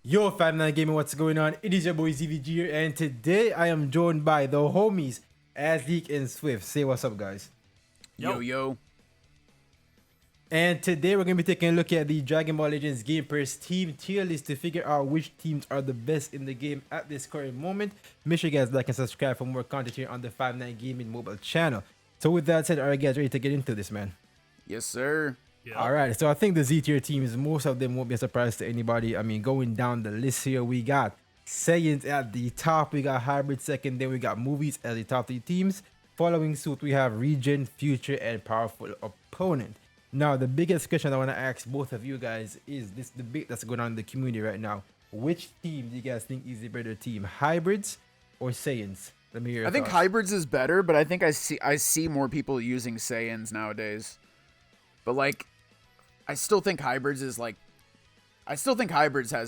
Yo, Fat Man Gaming, what's going on? It is your boy ZVG here, and today I am joined by the homies, Azleek and Swift. Say what's up, guys. Yo. And today we're going to be taking a look at the Dragon Ball Legends Game Pass team tier list to figure out which teams are the best in the game at this current moment. Make sure you guys like and subscribe for more content here on the 5-9 Gaming mobile channel. So with that said, are you guys ready to get into this, man? Yes, sir. Yeah. All right, so I think the Z tier teams, most of them won't be a surprise to anybody. I mean, going down the list here, we got Saiyans at the top, we got Hybrid second, then we got Movies as the top three teams. Following suit, we have Regen, Future, and Powerful Opponent. Now, the biggest question I want to ask both of you guys is this debate that's going on in the community right now. Which team do you guys think is the better team, Hybrids or Saiyans? Let me hear your I think thoughts. Hybrids is better, but I think I see more people using Saiyans nowadays. But like, I still think Hybrids has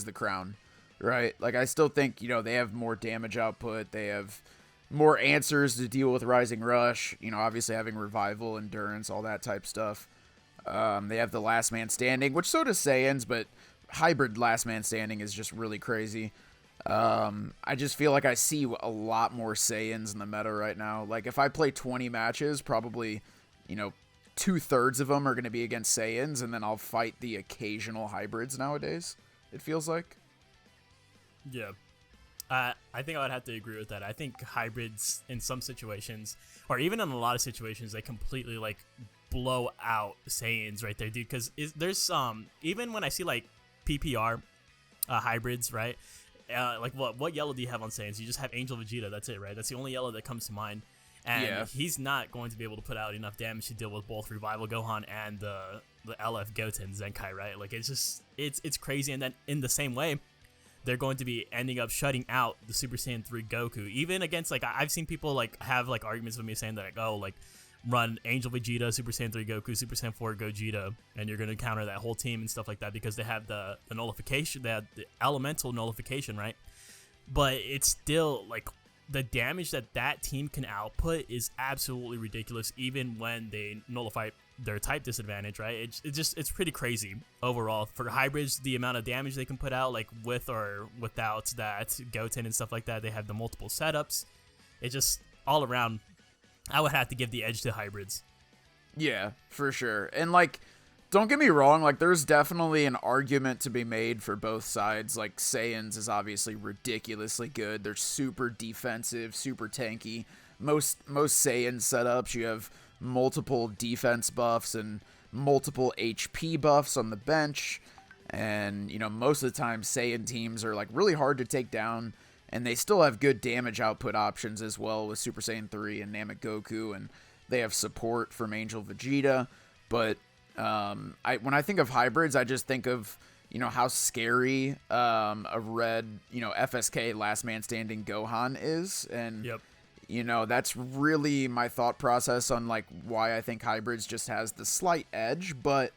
the crown, right? Like, I still think, they have more damage output. They have more answers to deal with Rising Rush, obviously having Revival, Endurance, all that type stuff. They have the Last Man Standing, which so does Saiyans, but Hybrid Last Man Standing is just really crazy. I just feel like I see a lot more Saiyans in the meta right now. Like, if I play 20 matches, probably, 2/3 of them are going to be against Saiyans, and then I'll fight the occasional Hybrids nowadays, it feels like. Yeah. I think I would have to agree with that. I think hybrids in some situations, or even in a lot of situations, they completely blow out Saiyans right there, dude. Because there's even when I see PPR hybrids, right? What yellow do you have on Saiyans? You just have Angel Vegeta. That's it, right? That's the only yellow that comes to mind. And he's not going to be able to put out enough damage to deal with both Revival Gohan and the LF Goten Zenkai, right? Like, it's crazy. And then in the same way, they're going to be ending up shutting out the Super Saiyan 3 Goku. Even against, I've seen people have arguments with me saying that run Angel Vegeta, Super Saiyan 3 Goku, Super Saiyan 4 Gogeta, and you're going to counter that whole team and stuff like that because they have the nullification, they have the elemental nullification, right? But it's still the damage that team can output is absolutely ridiculous, even when they nullify their type disadvantage, right? It's pretty crazy overall. For hybrids, the amount of damage they can put out, with or without that Goten and stuff like that, they have the multiple setups. It just, all around, I would have to give the edge to hybrids. Yeah, for sure. And don't get me wrong, there's definitely an argument to be made for both sides. Saiyans is obviously ridiculously good. They're super defensive, super tanky. Most Saiyan setups, you have multiple defense buffs and multiple HP buffs on the bench. And, most of the time Saiyan teams are really hard to take down. And they still have good damage output options as well with Super Saiyan 3 and Namek Goku. And they have support from Angel Vegeta. But when I think of hybrids, I just think of, how scary a red, FSK Last Man Standing Gohan is. And, Yep. That's really my thought process on why I think hybrids just has the slight edge. But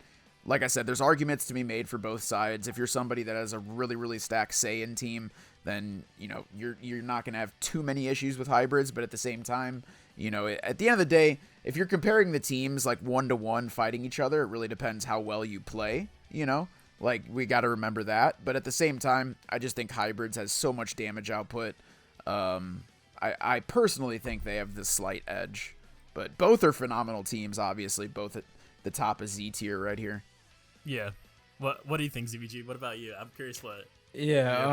like I said, there's arguments to be made for both sides. If you're somebody that has a really, really stacked Saiyan team, then, you're not going to have too many issues with hybrids. But at the same time, at the end of the day, if you're comparing the teams 1-to-1 fighting each other, it really depends how well you play, we got to remember that. But at the same time, I just think hybrids has so much damage output. I personally think they have the slight edge, but both are phenomenal teams, obviously, both at the top of Z tier right here. Yeah. What do you think, ZVG? What about you? I'm curious what. Yeah,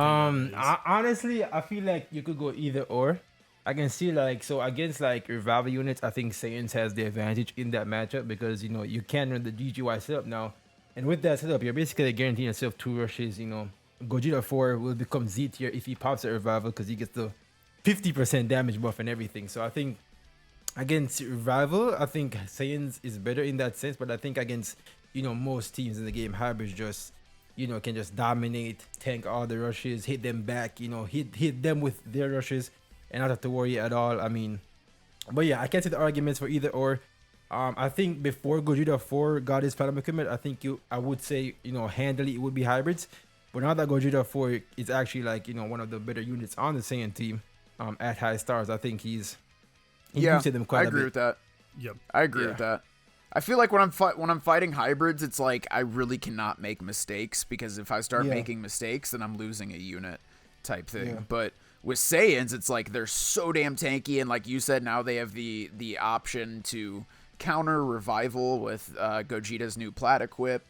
honestly, I feel like you could go either or. I can see so against revival units, I think Saiyans has the advantage in that matchup because you can run the GGY setup now, and with that setup, you're basically guaranteeing yourself 2 rushes. Gogeta 4 will become Z tier if he pops at revival because he gets the 50% damage buff and everything. So I think against revival, I think Saiyans is better in that sense, but I think against most teams in the game, hybrids just can just dominate, tank all the rushes, hit them back, hit them with their rushes, and not have to worry at all. I mean, but yeah, I can't see the arguments for either or. I think before Gogeta 4 got his Phantom equipment, I would say handily it would be hybrids. But now that Gogeta 4 is actually one of the better units on the Saiyan team, at high stars, I think he's boosted them quite a bit. I agree with that. Yep. I agree with that. I feel like when I'm fighting hybrids, it's like I really cannot make mistakes, because if I start making mistakes, then I'm losing a unit type thing. Yeah. But with Saiyans, it's like they're so damn tanky, and like you said, now they have the option to counter revival with Gogeta's new plat equip.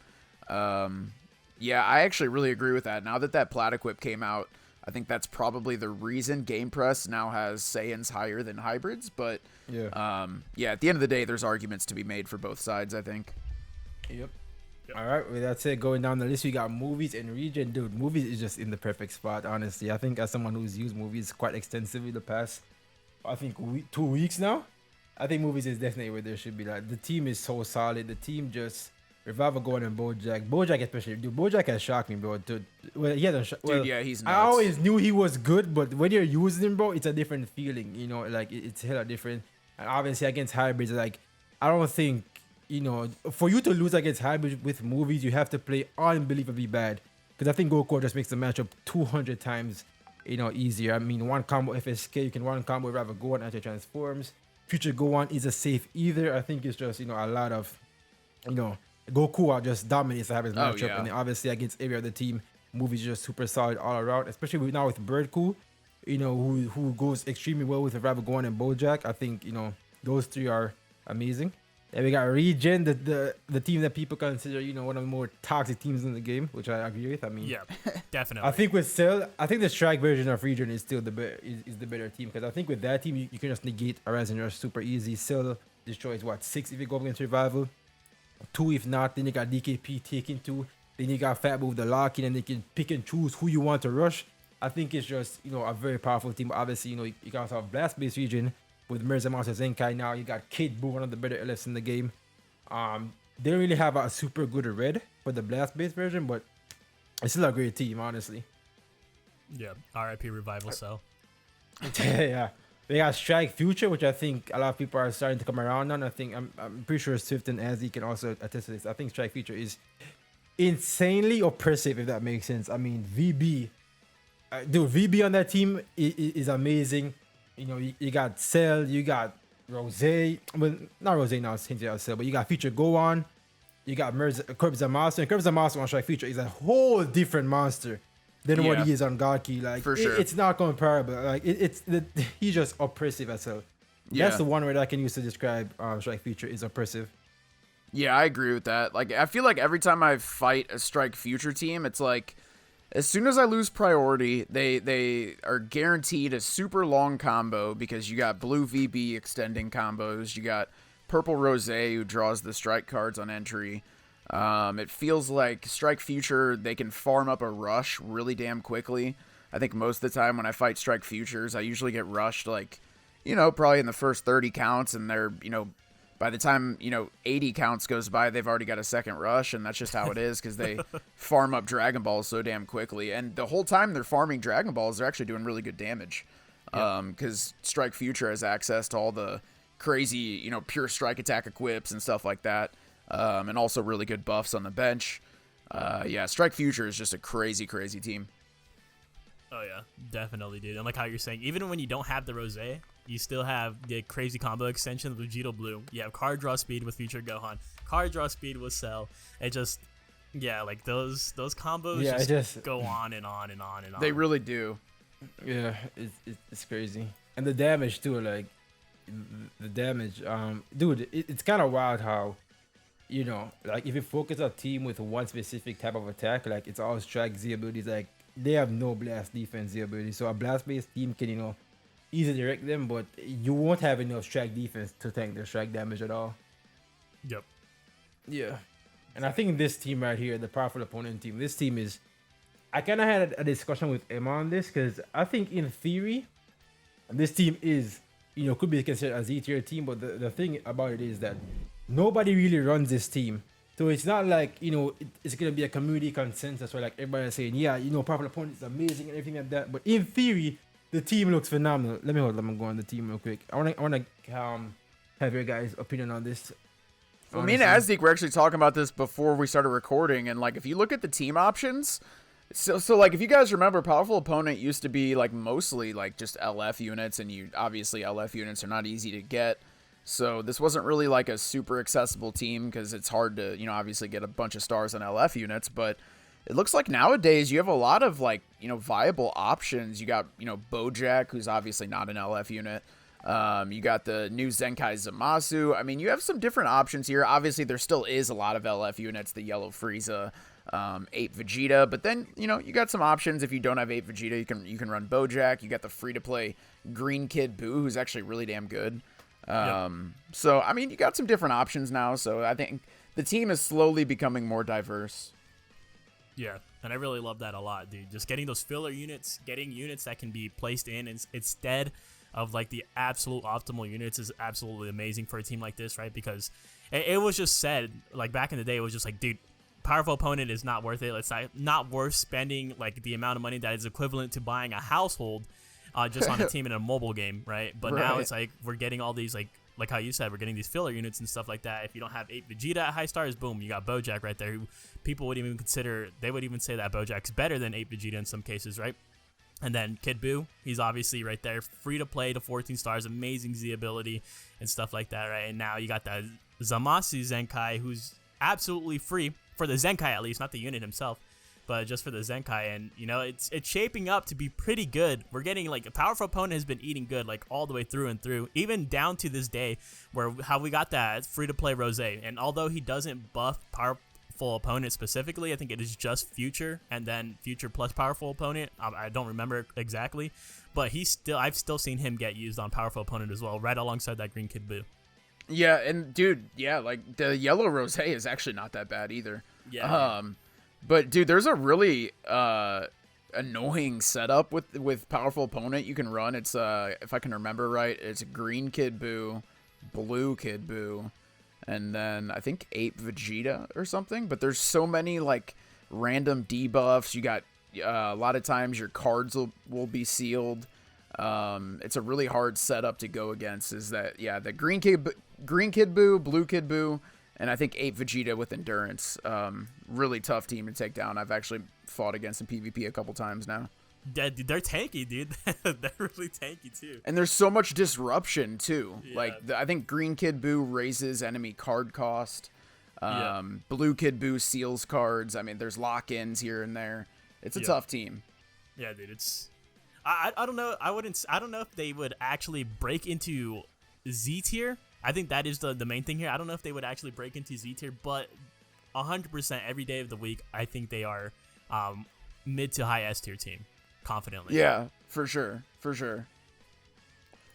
Yeah, I actually really agree with that. Now that plat equip came out, I think that's probably the reason Game Press now has Saiyans higher than hybrids. But Yeah. yeah, at the end of the day, there's arguments to be made for both sides, I think. Yep. All right, well, that's it. Going down the list, we got movies and region. Dude, movies is just in the perfect spot, honestly. I think as someone who's used movies quite extensively the past, I think 2 weeks now, I think movies is definitely where there should be. Like, the team is so solid. The team just Revival going and Bojack. Bojack especially, dude. Bojack has shocked me, bro. Dude, well, he hasn't. Dude, yeah, he's nuts. I always knew he was good, but when you're using him, bro, it's a different feeling. You know, like it's hella different. And obviously against hybrids, like I don't think, you know, for you to lose against hybrids with movies, you have to play unbelievably bad. Because I think Goku just makes the matchup 200 times, you know, easier. I mean, one combo FSK, you can one combo Revival go on anti-transforms. Future Gohan is a safe either. I think it's just, you know, a lot of, you know, Goku just dominates the hybrids matchup. Yeah. And then obviously against every other team, movies just super solid all around. Especially now with Birdcool, you know, who goes extremely well with Revival Gohan and Bojack. I think, you know, those three are amazing. And we got Regen, the team that people consider, you know, one of the more toxic teams in the game, which I agree with. I mean, Yeah, definitely. I think with Cell, I think the strike version of Regen is still the better team, because I think with that team you can just negate a Rising Rush super easy. Cell destroys what 6 if you go against Revival, 2 if not. Then you got DKP taking 2. Then you got Fat with the lock in, and they can pick and choose who you want to rush. I think it's just, you know, a very powerful team. But obviously, you know, you can also have Blast Base Regen with Mirza Master Zenkai now. You got Kid Buu, one of the better LFs in the game. They don't really have a super good red for the Blast Base version, but it's still a great team, honestly. Yeah, RIP Revival Cell. Yeah. They got Strike Future, which I think a lot of people are starting to come around on. I think I'm pretty sure Swift and Azzy can also attest to this. I think Strike Future is insanely oppressive, if that makes sense. I mean, VB, dude, VB on that team is amazing. You know, you got Cell, you got Rose. Well, not Rose now, it's hinted at Cell, but you got Future Gohan, you got Curbs Master, and Curbs Master on Strike Future is a whole different monster than what Yeah. he is on God Key. Like, For sure. it's not comparable. Like, he's just oppressive as hell. Yeah. That's the one word I can use to describe Strike Future is oppressive. Yeah, I agree with that. Like, I feel like every time I fight a Strike Future team, it's like, as soon as I lose priority, they are guaranteed a super long combo, because you got Blue VB extending combos, you got Purple Rose who draws the strike cards on entry. It feels like Strike Future, they can farm up a rush really damn quickly. I think most of the time when I fight Strike Futures, I usually get rushed, like, you know, probably in the first 30 counts, and they're, you know, by the time, you know, 80 counts goes by, they've already got a second rush, and that's just how it is, because they farm up Dragon Balls so damn quickly. And the whole time they're farming Dragon Balls, they're actually doing really good damage, because Strike Future has access to all the crazy, you know, pure strike attack equips and stuff like that, and also really good buffs on the bench. Yeah, Strike Future is just a crazy, crazy team. Oh yeah, definitely, dude. And like how you're saying, even when you don't have the Rose, you still have the crazy combo extension of Vegito Blue. You have card draw speed with Future Gohan, card draw speed with Cell. It just, yeah, like those combos just go on and on and on and on. They really do. Yeah, it's crazy. And the damage too, like the damage, dude, it's kind of wild how, you know, like if you focus a team with one specific type of attack, like it's all strike Z abilities, like they have no blast defense Z abilities. So a blast based team can, you know, easily direct them, but you won't have enough strike defense to tank their strike damage at all. Yep. Yeah. And I think this team right here, the powerful opponent team, this team is, I kind of had a discussion with Emma on this, because I think in theory, this team is, you know, could be considered a Z tier team, but the thing about it is that nobody really runs this team. So it's not like, you know, it's going to be a community consensus where like everybody's saying, yeah, you know, powerful opponent is amazing and everything like that. But in theory, the team looks phenomenal. Let me go on the team real quick. I want to have your guys' opinion on this. Well, me and Azdik were actually talking about this before we started recording, and like if you look at the team options, so like if you guys remember, powerful opponent used to be like mostly like just LF units, and you obviously LF units are not easy to get. So this wasn't really like a super accessible team because it's hard to, obviously get a bunch of stars on LF units, but it looks like nowadays you have a lot of like, viable options. You got, Bojack, who's obviously not an LF unit. You got the new Zenkai Zamasu. I mean, you have some different options here. Obviously, there still is a lot of LF units, the Yellow Frieza, 8 Vegeta, but then, you got some options. If you don't have 8 Vegeta, you can run Bojack. You got the free-to-play Green Kid Buu, who's actually really damn good. So, I mean, you got some different options now, so I think the team is slowly becoming more diverse. Yeah, and I really love that a lot, dude. Just getting those filler units, getting units that can be placed in instead of like the absolute optimal units is absolutely amazing for a team like this, right? Because it was just said, like back in the day, it was just like, dude, powerful opponent is not worth it. It's not worth spending like the amount of money that is equivalent to buying a household just on a team in a mobile game, right? But now it's like we're getting all these like how you said, we're getting these filler units and stuff like that. If you don't have 8 Vegeta at high stars, boom, you got Bojack right there, who people would even consider, they would even say that Bojack's better than 8 Vegeta in some cases, right? And then Kid Buu, he's obviously right there, free to play to 14 stars, amazing Z ability and stuff like that, right? And now you got that Zamasu Zenkai, who's absolutely free for the Zenkai at least, not the unit himself, but just for the Zenkai. And it's shaping up to be pretty good. We're getting like a powerful opponent has been eating good like all the way through and through, even down to this day where how we got that free to play Rose. And although he doesn't buff powerful opponent specifically, I think it is just future and then future plus powerful opponent. I don't remember exactly, but I've still seen him get used on powerful opponent as well, right alongside that Green Kid Buu. Yeah, and dude, like the yellow Rose is actually not that bad either. Yeah. But dude, there's a really annoying setup with powerful opponent you can run. It's if I can remember right, it's Green Kid Buu, Blue Kid Buu, and then I think 8 Vegeta or something. But there's so many like random debuffs. You got a lot of times your cards will be sealed. It's a really hard setup to go against. Is that the Green Kid Buu, Blue Kid Buu, and I think 8 Vegeta with Endurance. Really tough team to take down. I've actually fought against in PvP a couple times now. Yeah, they're tanky, dude. They're really tanky too. And there's so much disruption too. Yeah. Like I think Green Kid Buu raises enemy card cost. Blue Kid Buu seals cards. I mean, there's lock-ins here and there. It's a tough team. Yeah, dude. It's I don't know. I don't know if they would actually break into Z tier. I think that is the main thing here. I don't know if they would actually break into Z tier, but 100% every day of the week, I think they are mid to high S tier team, confidently. Yeah, for sure.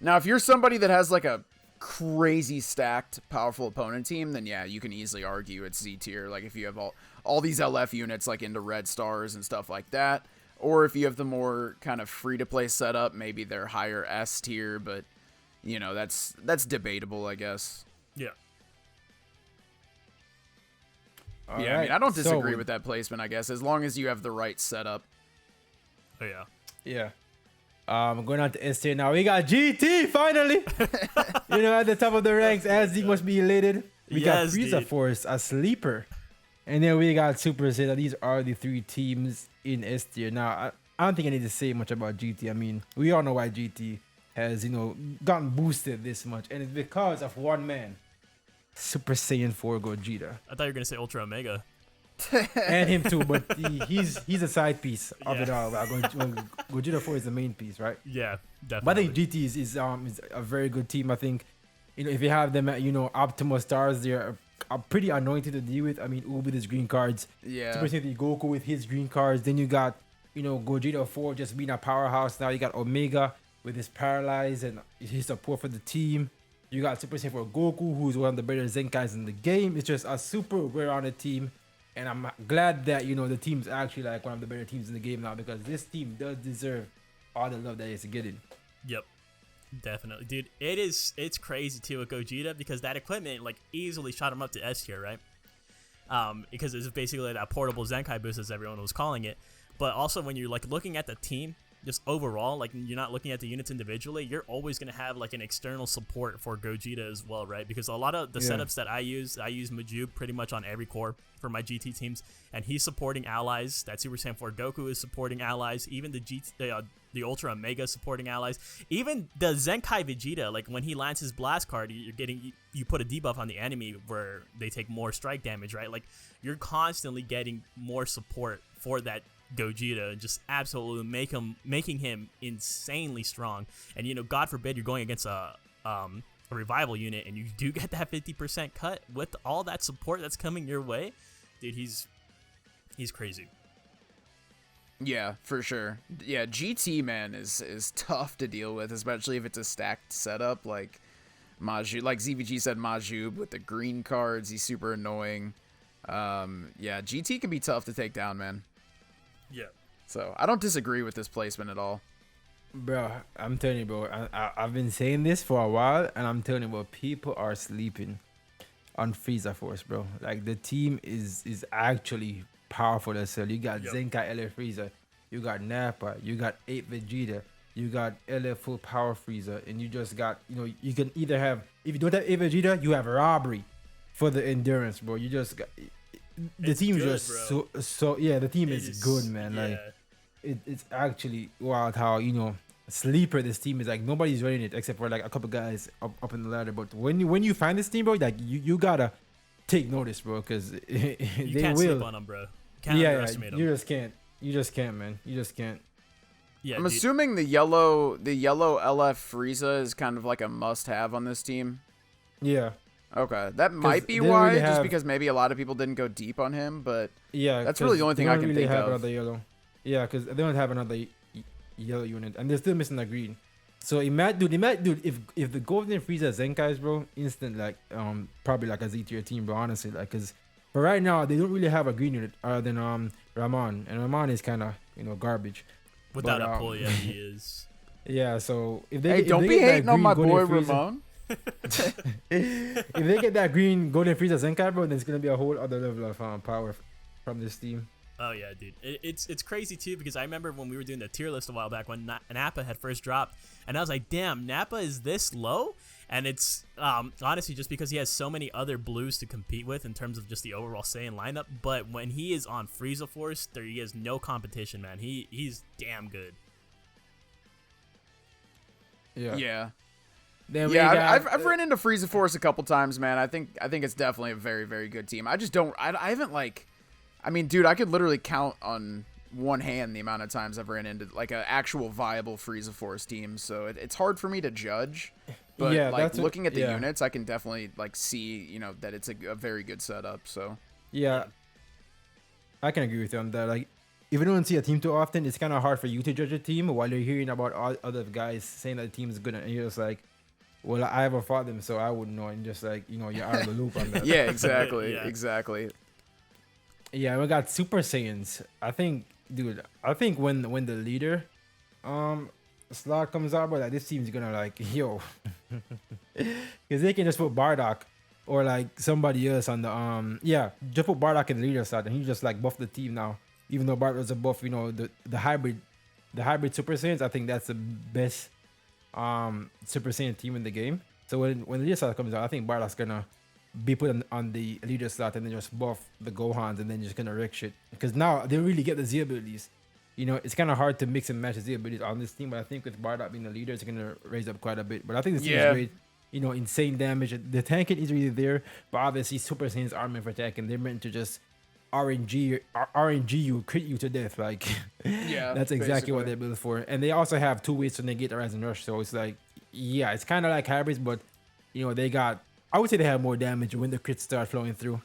Now, if you're somebody that has like a crazy stacked powerful opponent team, then yeah, you can easily argue it's Z tier. Like if you have all these LF units like into red stars and stuff like that, or if you have the more kind of free to play setup, maybe they're higher S tier, but that's debatable, I guess. Yeah. I mean, I don't disagree with that placement, I guess, as long as you have the right setup. Oh yeah. Yeah. Going on to S tier now. We got GT finally. At the top of the ranks. SD must be elated. We got Frieza Force, a sleeper. And then we got Super Saiyan. These are the 3 teams in S tier. Now, I don't think I need to say much about GT. I mean, we all know why GT has, gotten boosted this much. And it's because of one man, Super Saiyan 4 Gogeta. I thought you were going to say Ultra Omega. And him too, but he's a side piece of it all. Gogeta 4 is the main piece, right? Yeah, definitely. But I think GT is a very good team. I think, if you have them at, optimal stars, they're pretty anointed to deal with. I mean, Ubi with his green cards. Yeah. Super Saiyan Goku with his green cards. Then you got, Gogeta 4 just being a powerhouse. Now you got Omega with his paralyze and his support for the team. You got Super Saiyan 4 Goku, who's one of the better Zenkais in the game. It's just a super well-rounded team. And I'm glad that, the team's actually like one of the better teams in the game now, because this team does deserve all the love that it's getting. Yep. Definitely. Dude, it's crazy too with Gogeta, because that equipment like easily shot him up to S tier, right? Because it's basically that portable Zenkai boost, as everyone was calling it. But also when you're like looking at the team, just overall, like you're not looking at the units individually, you're always going to have like an external support for Gogeta as well, right? Because a lot of the setups that I use Majuk pretty much on every core for my GT teams, and he's supporting allies. That Super Saiyan 4 Goku is supporting allies. Even the the Ultra and Mega supporting allies. Even the Zenkai Vegeta, like when he lands his blast card, you put a debuff on the enemy where they take more strike damage, right? Like you're constantly getting more support for that Gogeta and just absolutely making him insanely strong. And God forbid you're going against a revival unit and you do get that 50% cut with all that support that's coming your way, dude. He's crazy. Yeah, for sure. Yeah, GT, man, is tough to deal with, especially if it's a stacked setup like Maju. Like ZVG said, Majub with the green cards, he's super annoying. Yeah, GT can be tough to take down, man. Yeah. So I don't disagree with this placement at all. Bro, I'm telling you, bro. I've been saying this for a while, and I'm telling you, bro, people are sleeping on Frieza Force, bro. Like the team is actually powerful as hell. You got Zenkai LF Frieza, you got Nappa, you got 8 Vegeta, you got LF full power Frieza, and you just got, you can either have, if you don't have 8 Vegeta, you have Robbery for the endurance, bro. You just got the team good, just so yeah, the team is good, man. Yeah. Like it's actually wild how sleeper this team is. Like nobody's running it except for like a couple guys up in the ladder. But when you find this team, bro, like you gotta take notice, bro, because you they can't will. sleep on them, bro. Can't underestimate them. You just can't. You just can't, man. You just can't. Yeah, I'm dude. assuming the yellow LF Frieza is kind of like a must-have on this team. Yeah. Okay, that might be they don't why, really just have- because maybe a lot of people didn't go deep on him, but Yeah. That's really the only 'cause they thing I don't can really think have of. Another yellow. Yeah, because they don't have another yellow unit, and they're still missing the green. So dude, if the Golden Frieza Zenkais, bro, instant like probably like a Z tier team, bro. Honestly, like, cause for right now they don't really have a green unit other than Ramon, and Ramon is kind of garbage. Without but, a pull, yeah, he is. Yeah, so if they hey, if don't they be get that hating on green my Golden boy Frieza- Ramon. if they get that green Golden Frieza Zenkai, bro, then it's gonna be a whole other level of power from this team. Oh yeah, dude. It's crazy too, because I remember when we were doing the tier list a while back when Nappa had first dropped, and I was like, damn, Nappa is this low? And it's honestly just because he has so many other blues to compete with in terms of just the overall Saiyan lineup. But when he is on Frieza Force, he has no competition, man. He's damn good. Yeah. Yeah, I've ran into Frieza Force a couple times, man. I think it's definitely a very, very good team. I just don't. I haven't I mean, dude, I could literally count on one hand the amount of times I've ran into like an actual viable Frieza Force team. So it's hard for me to judge. But Yeah, like that's looking at the yeah. units, I can definitely like see that it's a very good setup. So Yeah, I can agree with you on that. Like, if you don't see a team too often, it's kind of hard for you to judge a team while you're hearing about all other guys saying that the team is good, and you're just like, well, I haven't fought them, so I wouldn't know. And just like, you're out of the loop on that. yeah, exactly, Yeah. exactly. Yeah, we got Super Saiyans. I think, dude, when the leader slot comes out, but like this team's gonna like, yo, because they can just put Bardock or like somebody else on the just put Bardock in the leader slot, and he just like buff the team now. Even though Bardock was a buff, the hybrid Super Saiyans, I think that's the best Super Saiyan team in the game. So when the leader slot comes out, I think Bardock's gonna be put on the leader slot and then just buff the Gohans and then just gonna wreck shit. Because now they really get the Z abilities. It's kind of hard to mix and match the Z abilities on this team, but I think with Bardock being the leader, it's gonna raise up quite a bit. But I think this team is great. Insane damage. The tanking is really there, but obviously Super Saiyans aren't meant for tanking. They're meant to just RNG you, crit you to death. Like, Yeah, that's exactly what basically. they're built for. And they also have 2 ways to negate the Rise and Rush. So it's like, yeah, it's kind of like hybrids, but they got. I would say they have more damage when the crits start flowing through.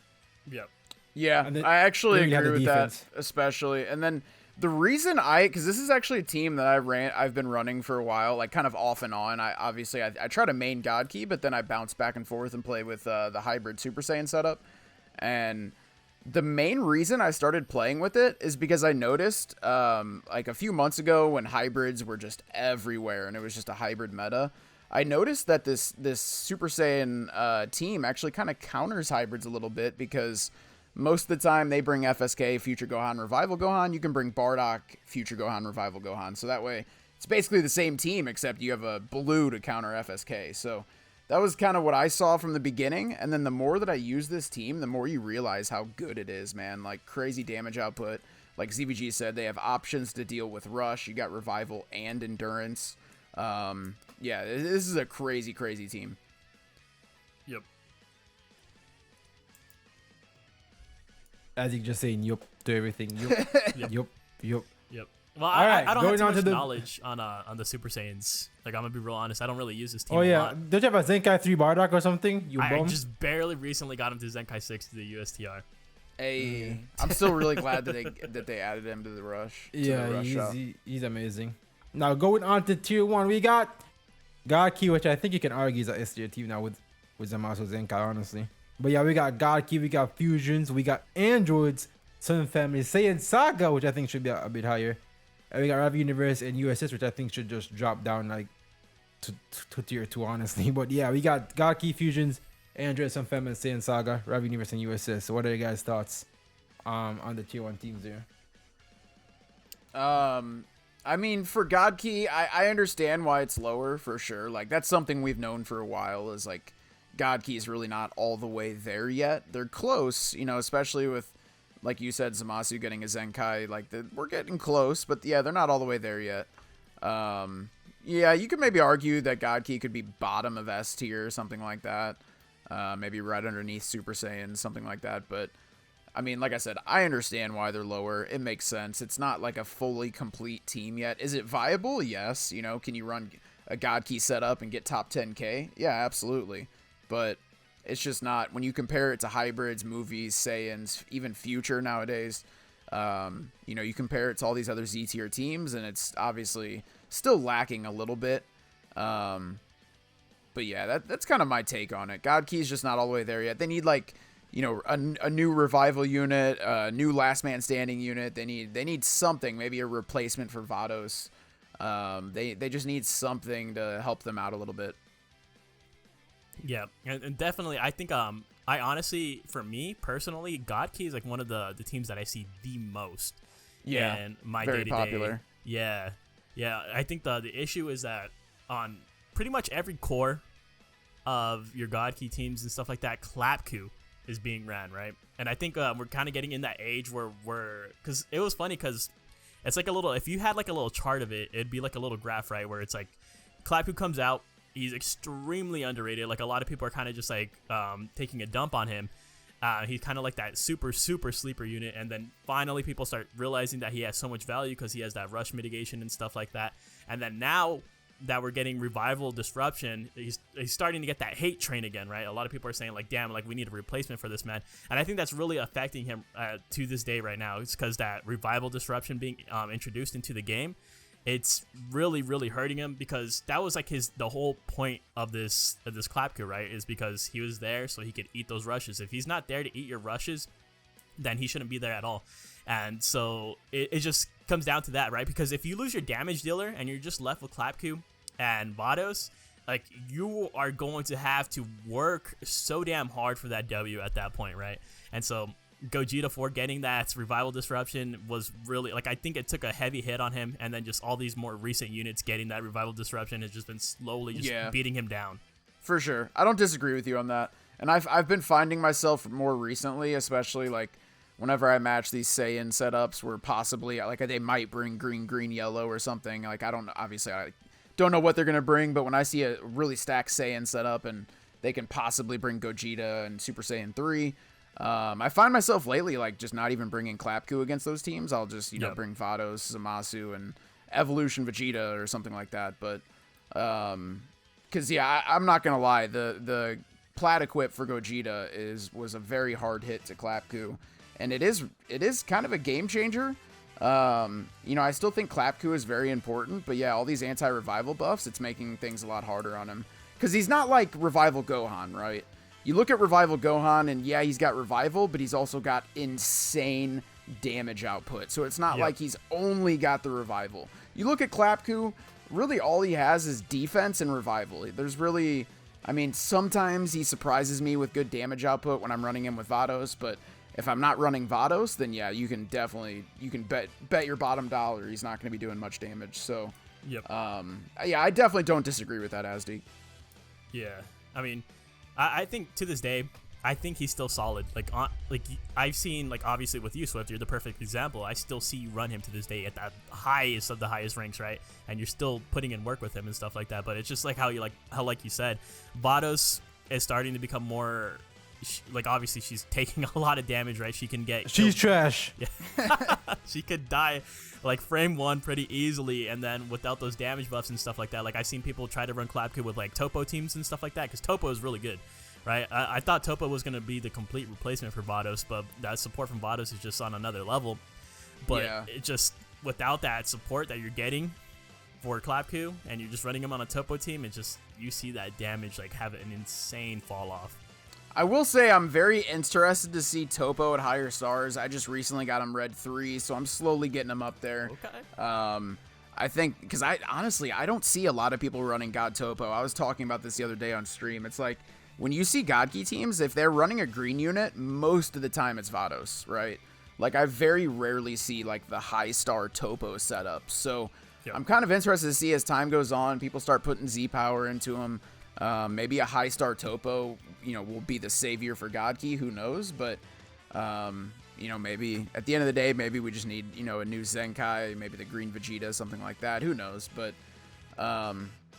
Yep. Yeah, And then I actually they really have agree the with defense. that, especially. And then the reason because this is actually a team that I've been running for a while, like kind of off and on. I try to main God Key, but then I bounce back and forth and play with the hybrid Super Saiyan setup. And the main reason I started playing with it is because I noticed like a few months ago when hybrids were just everywhere and it was just a hybrid meta. I noticed that this Super Saiyan team actually kind of counters hybrids a little bit, because most of the time they bring FSK, Future Gohan, Revival Gohan. You can bring Bardock, Future Gohan, Revival Gohan. So that way it's basically the same team, except you have a blue to counter FSK. So that was kind of what I saw from the beginning. And then the more that I use this team, the more you realize how good it is, man. Like crazy damage output. like ZVG said, they have options to deal with Rush. You got Revival and Endurance. Yeah, this is a crazy, crazy team. Yep. As you just saying, yup to everything. Yup, yup, yup. Yep. Well, Alright, I don't going have on too to much the- knowledge on the Super Saiyans. Like, I'm gonna be real honest. I don't really use this team Oh a yeah, lot. don't you have a Zenkai 3 Bardock or something? You I bum. just barely recently got him to Zenkai 6 to the USTR. I'm still really glad that they added him to the Rush. To Yeah, the Rush shop. he's amazing. Now going on to tier 1, we got God Key, which I think you can argue is a S tier team now with Zamasu Zenkai, honestly. But yeah, we got God Key, we got Fusions, we got Androids, Sun Family, Saiyan Saga, which I think should be a bit higher. And we got Rav Universe and USS, which I think should just drop down like to tier 2, honestly. But yeah, we got God Key, Fusions, Android, Sun Family, Saiyan Saga, Rav Universe, and USS. So what are your guys' thoughts on the tier 1 teams there? I mean, for God Key, I understand why it's lower for sure. Like, that's something we've known for a while, is like God Key is really not all the way there yet. They're close, you know, especially with, like you said, Zamasu getting a Zenkai. Like, we're getting close, but yeah, they're not all the way there yet. Yeah, you could maybe argue that God Key could be bottom of S tier or something like that. Maybe right underneath Super Saiyan, something like that. But I mean, like I said, I understand why they're lower. It makes sense. It's not like a fully complete team yet. Is it viable? Yes. You know, can you run a God Key setup and get top 10K? Yeah, absolutely. But it's just not, when you compare it to hybrids, movies, Saiyans, even Future nowadays, you know, you compare it to all these other Z tier teams, and it's obviously still lacking a little bit. But yeah, that's kind of my take on it. God Key's just not all the way there yet. They need, like, you know, a new revival unit, a new last man standing unit. They need something, maybe a replacement for Vados. They just need something to help them out a little bit. Yeah, and definitely, I think I honestly, for me personally, God Key is like one of the teams that I see the most. Yeah, and my very day-to-day. popular. Yeah. I think the issue is that on pretty much every core of your God Key teams and stuff like that, Clapku is being ran, right? And I think we're kind of getting in that age where because it was funny because it's like a little, if you had like a little chart of it, it'd be like a little graph, right? Where it's like Clapku comes out, he's extremely underrated. Like, a lot of people are kind of just like taking a dump on him. He's kind of like that super sleeper unit, and then finally people start realizing that he has so much value because he has that rush mitigation and stuff like that. And then now that we're getting Revival Disruption, he's starting to get that hate train again, right? A lot of people are saying like, damn, like we need a replacement for this man. And I think that's really affecting him to this day right now. It's because that Revival Disruption being introduced into the game, it's really hurting him, because that was like the whole point of this Clapku, right? Is because he was there so he could eat those rushes. If he's not there to eat your rushes, then he shouldn't be there at all. And so it just comes down to that, right? Because if you lose your damage dealer and you're just left with Clapku and Vados, like, you are going to have to work so damn hard for that W at that point, right? And so Gogeta, for getting that Revival Disruption, was really, like, I think it took a heavy hit on him, and then just all these more recent units getting that Revival Disruption has just been slowly just beating him down. For sure. I don't disagree with you on that. And I've been finding myself more recently, especially like whenever I match these Saiyan setups where possibly like they might bring green, yellow or something. Like, I don't know what they're going to bring, but when I see a really stacked Saiyan setup and they can possibly bring Gogeta and Super Saiyan 3, I find myself lately like just not even bringing Clapku against those teams. I'll just, you know, bring Vados, Zamasu, and Evolution Vegeta or something like that. But because I'm not gonna lie, the plat equip for Gogeta was a very hard hit to Clapku, and it is kind of a game changer. You know, I still think Clapku is very important, but yeah, all these anti-revival buffs, it's making things a lot harder on him, because he's not like Revival Gohan, right? You look at Revival Gohan, and yeah, he's got Revival, but he's also got insane damage output. So it's not like he's only got the Revival. You look at Clapku, really all he has is defense and Revival. There's really, I mean, sometimes he surprises me with good damage output when I'm running him with Vados, but if I'm not running Vados, then yeah, you can bet your bottom dollar he's not going to be doing much damage. So, yeah, I definitely don't disagree with that, Asdi. Yeah, I mean, I think to this day, I think he's still solid. I've seen, like, obviously with you, Swift, you're the perfect example. I still see you run him to this day at that highest of the highest ranks, right? And you're still putting in work with him and stuff like that. But it's just like how you said, Vados is starting to become more. Like, obviously she's taking a lot of damage, right? She can get She's trash. Yeah. She could die like frame 1 pretty easily, and then without those damage buffs and stuff like that. Like, I've seen people try to run Klapka with like Topo teams and stuff like that, because Topo is really good, right? I thought Topo was going to be the complete replacement for Vados, but that support from Vados is just on another level. But Yeah. it just, without that support that you're getting for Klapku, and you're just running him on a Topo team, it just, you see that damage like have an insane fall off. I will say I'm very interested to see Topo at higher stars. I just recently got him red 3, so I'm slowly getting him up there. Okay. I think, because I don't see a lot of people running God Topo. I was talking about this the other day on stream. It's like, when you see Godkey teams, if they're running a green unit, most of the time it's Vados, right? Like, I very rarely see, like, the high star Topo setup. So Yep. I'm kind of interested to see as time goes on, people start putting Z-Power into them. Maybe a high star Topo, will be the savior for Godkey. Who knows? But, maybe at the end of the day, maybe we just need, a new Zenkai, maybe the green Vegeta, something like that. Who knows? But,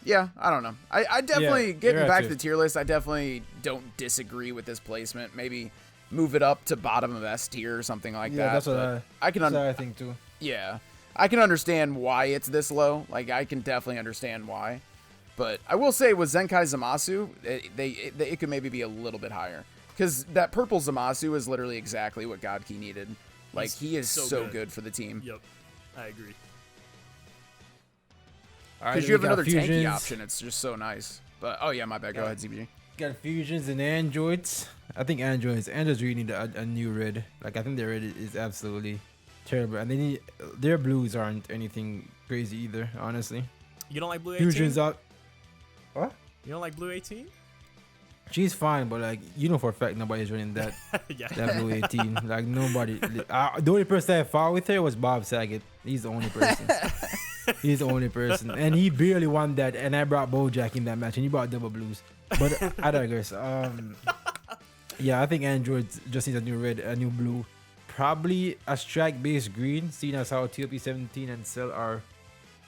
yeah, I don't know. I definitely, getting back to the tier list, I definitely don't disagree with this placement. Maybe move it up to bottom of S tier or something like that. Yeah, that's what I think too. Yeah, I can understand why it's this low. Like, I can definitely understand why. But I will say with Zenkai Zamasu, it could maybe be a little bit higher. Because that purple Zamasu is literally exactly what Godkey needed. Like, he is so good for the team. Yep, I agree. Because you have another tanky option. It's just so nice. But, oh yeah, my bad. Go ahead, ZBG. Got fusions and androids. I think androids really need a new red. Like, I think their red is absolutely terrible. And their blues aren't anything crazy either, honestly. You don't like blue 18? Fusions out. What? You don't like blue 18? She's fine, but like, for a fact nobody's running that Yeah. that blue 18. Like, nobody. The only person I fought with her was Bob Saget. He's the only person. He's the only person, and he barely won that. And I brought Bojack in that match, and he brought double blues. But I digress. Yeah, I think Android just needs a new red, a new blue, probably a strike-based green. Seeing as how TOP 17 and Cell are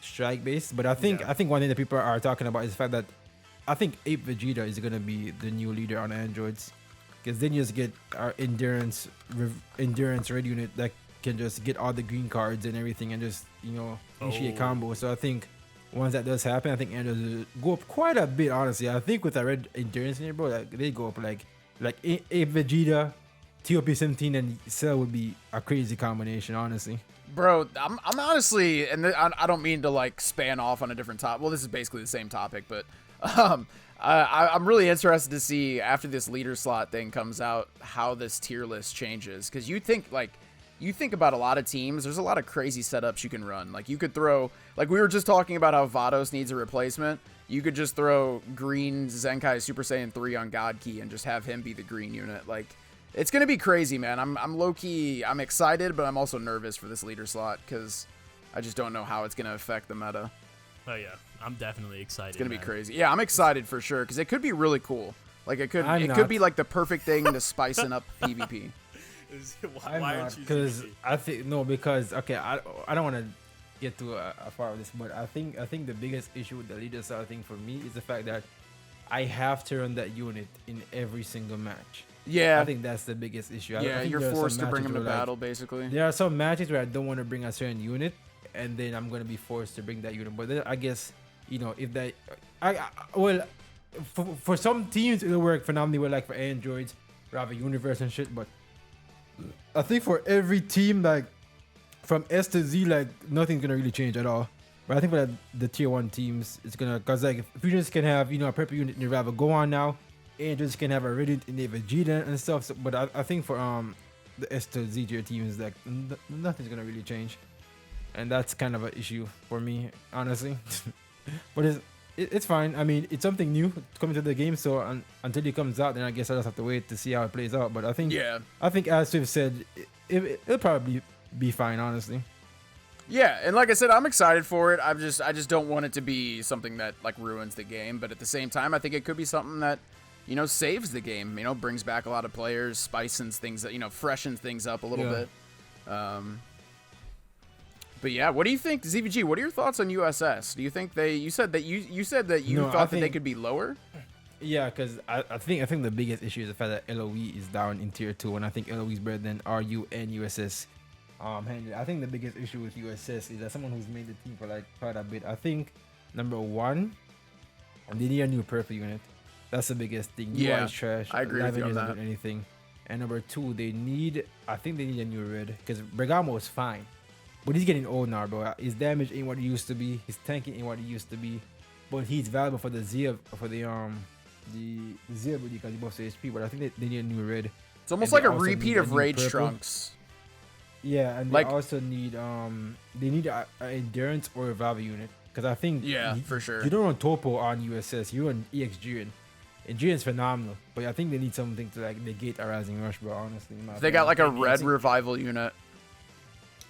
strike-based, but I think one thing that people are talking about is the fact that I think Ape Vegeta is gonna be the new leader on androids, because then you just get our endurance red unit that can just get all the green cards and everything and just initiate combo. So I think once that does happen, I think androids will go up quite a bit. Honestly, I think with that red endurance in here, bro, like, they go up like Ape Vegeta, TOP 17 and Cell would be a crazy combination, honestly. Bro, I'm honestly, and I don't mean to like span off on a different topic. Well, this is basically the same topic, but I'm really interested to see after this leader slot thing comes out how this tier list changes. Because you think about a lot of teams, there's a lot of crazy setups you can run. Like, you could throw, like we were just talking about how Vados needs a replacement. You could just throw green Zenkai Super Saiyan 3 on Godkey and just have him be the green unit. Like, it's gonna be crazy, man. I'm low-key, I'm excited, but I'm also nervous for this leader slot because I just don't know how it's gonna affect the meta. Oh yeah, I'm definitely excited. It's gonna be crazy. Yeah, I'm excited for sure because it could be really cool. Like, it could be like the perfect thing to spicing up PvP. Why aren't you? Because I think because okay, I don't want to get too far with this, but I think the biggest issue with the leader slot thing for me is the fact that I have to run that unit in every single match. Yeah, I think that's the biggest issue. Yeah, you're forced to bring him to battle, basically. There are some matches where I don't want to bring a certain unit, and then I'm gonna be forced to bring that unit. But then I guess if that, for some teams it'll work phenomenally well, like for androids, Rav Universe and shit. But I think for every team, like from S to Z, like nothing's gonna really change at all. But I think for the tier 1 teams, it's gonna, cause like Fusions can have a purple unit in your Rav go on now. Angels can have a Radiant in the Vegeta and stuff, but I think for the S to Z tier teams, like nothing's gonna really change, and that's kind of an issue for me, honestly. But it's fine. I mean, it's something new coming to the game, so until it comes out, then I guess I just have to wait to see how it plays out. But I think as Swift said, it'll probably be fine, honestly. Yeah, and like I said, I'm excited for it. I just don't want it to be something that like ruins the game, but at the same time, I think it could be something that saves the game. Brings back a lot of players, spicens things, freshens things up a little bit. But yeah, what do you think, ZVG? What are your thoughts on USS? Do you think you said that you thought that they could be lower? Yeah, because I think the biggest issue is the fact that LOE is down in tier 2, and I think LOE is better than RU and USS. I think the biggest issue with USS is that someone who's made the team for like quite a bit. I think number one, they need a new purple unit. That's the biggest thing. Yeah, UI is trash. I agree with you on Live that. isn't doing anything. And number two, I think they need a new red, because Bergamo is fine, but he's getting old now, bro. His damage ain't what it used to be. His tanking ain't what it used to be. But he's valuable for the Zia, for the Zia because he buffs HP. But I think they need a new red. It's almost And like they a also repeat need a of new Rage purple. Trunks. Yeah, and Like- they also need they need a endurance or a Valve unit, because I think For sure. you don't run Topo on USS, you run EX Jiren. And Jiren's phenomenal, but I think they need something to like negate a Rising Rush, bro. Honestly, in my They got opinion. like a red revival unit.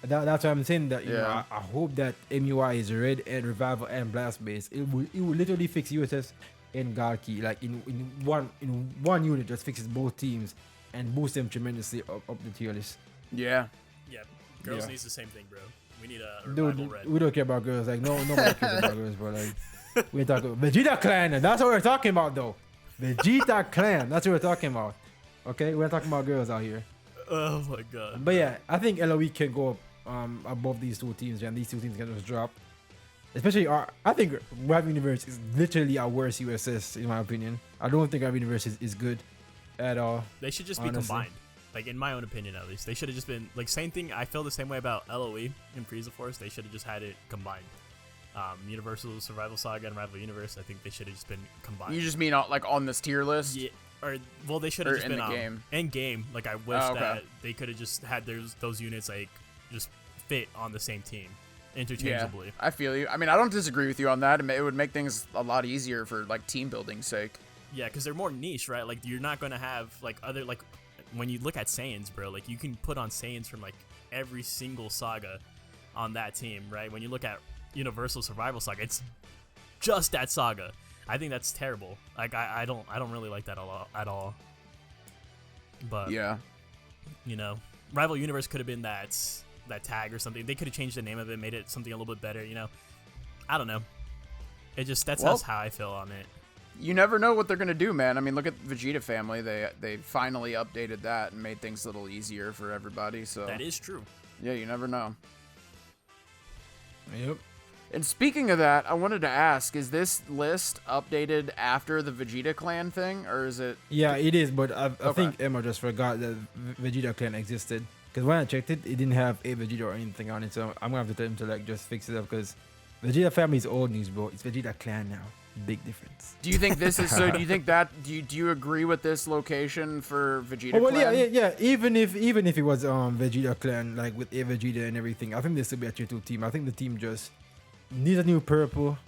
That's why I'm saying that. You know, Yeah. I hope that MUI is red and revival and blast base. It will literally fix USS and Galki like in one unit. Just fixes both teams and boosts them tremendously up the tier list. Yeah. Yeah, girls Yeah. needs the same thing, bro. We need a revival Dude, red. we don't care about girls. Like nobody cares about girls, bro. Like we're talking Vegeta Clan. That's what we're talking about, though. Vegeta Clan. That's what we're talking about. Okay, we're talking about girls out here. Oh my god. But yeah, I think LOE can go above these two teams, and these two teams can just drop. Especially, I think Rival Universe is literally our worst USS in my opinion. I don't think Rival Universe is good at all. They should just be honestly. combined. Like, in my own opinion, at least. They should have just been, like, same thing. I feel the same way about LOE and Frieza Force. They should have just had it combined. Universal Survival Saga and Rival Universe, I think they should have just been combined. You just mean on this tier list? Yeah, or, well, they should Or have just in been the game? in game. Like, I wish Oh, okay. that they could have just had those units, like, just fit on the same team interchangeably. Yeah, I feel you. I mean, I don't disagree with you on that. It would make things a lot easier for like team building's sake. Yeah, because they're more niche, right? Like, you're not going to have, like, other, like, when you look at Saiyans, bro, like, you can put on Saiyans from, like, every single saga on that team, right? When you look at Universal Survival Saga, it's just that saga. I think that's terrible. Like, I don't really like that at all. But, Yeah. you know, Rival Universe could have been that tag or something. They could have changed the name of it, made it something a little bit better, you know? I don't know. That's Well- how I feel on it. You never know what they're gonna do, man. I mean, look at Vegeta Family. They finally updated that and made things a little easier for everybody. So That is true. yeah, you never know. Yep. And speaking of that, I wanted to ask: is this list updated after the Vegeta Clan thing, or is it? Yeah, it is, but I Okay. think Emma just forgot that Vegeta Clan existed. Because when I checked it, it didn't have a Vegeta or anything on it. So I'm gonna have to tell him to like just fix it up, because Vegeta Family is old news, bro. It's Vegeta Clan now. Big difference. Do you think this is so? Do you think that? Do you agree with this location for Vegeta Oh well, Clan? yeah. Even if it was Vegeta Clan, like with a Vegeta and everything, I think this would be a tier 2 team. I think the team just needs a new purple.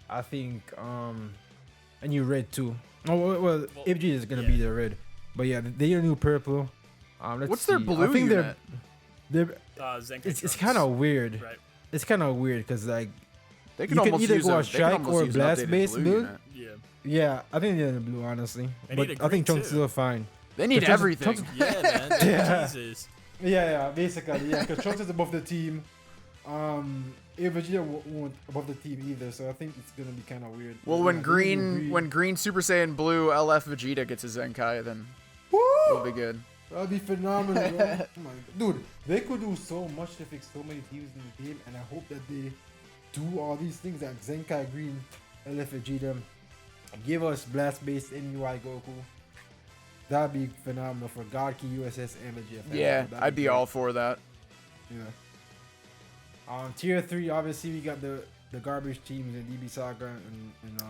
I think a new red too. Oh well, a Vegeta is gonna be the red, but yeah, they need a new purple. Let's What's see. their blue I think unit? they're Zenkai it's Trunks, kind of weird. right? It's kind of weird because like They you can almost either use go a they could strike almost or use an blast updated based blue build. unit. Yeah. Yeah, I think they're the blue honestly, They but need a I think green, Trunks is too. still fine. They need Trunks- everything. Trunks- Yeah, man. Yeah. Jesus. Yeah, basically, yeah, because Trunks is above the team. Vegeta won't above the team either, so I think it's gonna be kind of weird. Well, Yeah, when they green need when Green Super Saiyan Blue LF Vegeta gets his Zenkai, then Woo! it'll be good. That'd be phenomenal, bro. Oh my God. Dude, they could do so much to fix so many teams in the game, and I hope that they do all these things like Zenkai Green, LF Vegeta, give us Blast Based NUI Goku. That'd be phenomenal for Godki, USS, and Vegeta. Yeah, That'd I'd be great. all for that. Yeah. Tier 3, obviously, we got the garbage teams in DB Saga and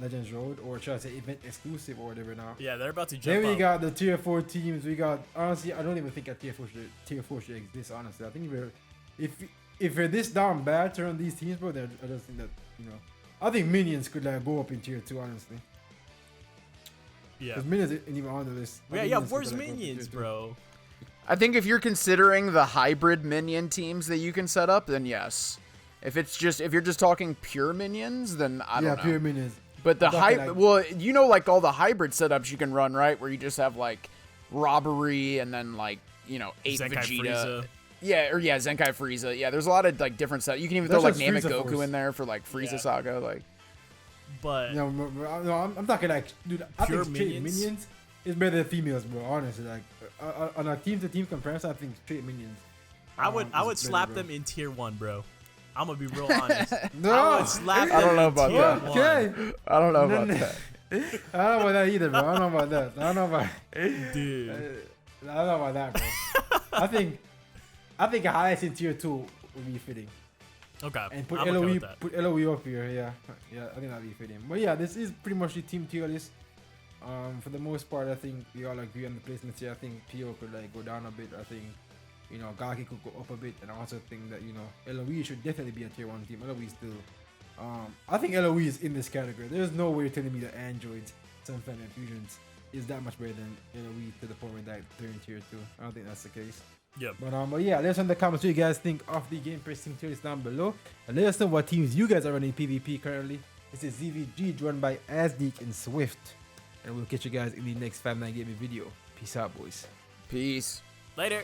Legends Road, or should I say event exclusive or whatever now. Yeah, they're about to jump Then we up. got the tier 4 teams. We got, honestly, I don't even think a tier 4 should exist, honestly. I think if we're this down bad to run these teams, bro, then I just think that, you know, I think Minions could like go up in tier 2, honestly. Yeah. Because Minions ain't even on the list. I Yeah, think yeah. Minions Where's could, like, go up in Minions, tier 2. bro? I think if you're considering the hybrid minion teams that you can set up, then yes. If you're just talking pure minions, then I don't know. Pure Minions. But the I'm talking hybrid, like- well, you know, like all the hybrid setups you can run, right? Where you just have like robbery and then like, you know, 8 Zenkai Vegeta. Frieza. Yeah, or Zenkai Frieza. Yeah, there's a lot of like different stuff. You can even That's throw like just Frieza Namek Goku Force. in there for like Frieza Yeah. Saga. Like, But No, I'm talking like, dude. I Pure think straight minions? minions is better than females, bro. Honestly, like on a team-to-team comparison, I think straight minions. I would is I would better, slap bro. them in tier 1, bro. I'm gonna be real honest. No, I would slap them I don't know in about tier that. 1. okay. I don't know No, about no. that. I don't know about that either, bro. I don't know about that. I don't know about. Dude. I don't know about that, bro. I think a highest in tier 2 would be fitting. Okay. And put I'm okay LOE with that. put LOE up here, yeah, I think that'd be fitting. But yeah, this is pretty much the team tier list. For the most part, I think we all agree on the placements here. I think Pio could like go down a bit. I think, you know, Gaki could go up a bit, and I also think that, you know, LOE should definitely be a tier 1 team. LOE is still, I think LOE is in this category. There's no way you're telling me that Androids, Sunfan, and Fusions is that much better than LOE to the point where that they're in tier 2. I don't think that's the case. Yep. But yeah, let us know in the comments what you guys think of the game pressing tier list down below. And let us know what teams you guys are running PvP currently. This is ZVG run by Azdeek and Swift. And we'll catch you guys in the next Five Night Gaming video. Peace out, boys. Peace. Later.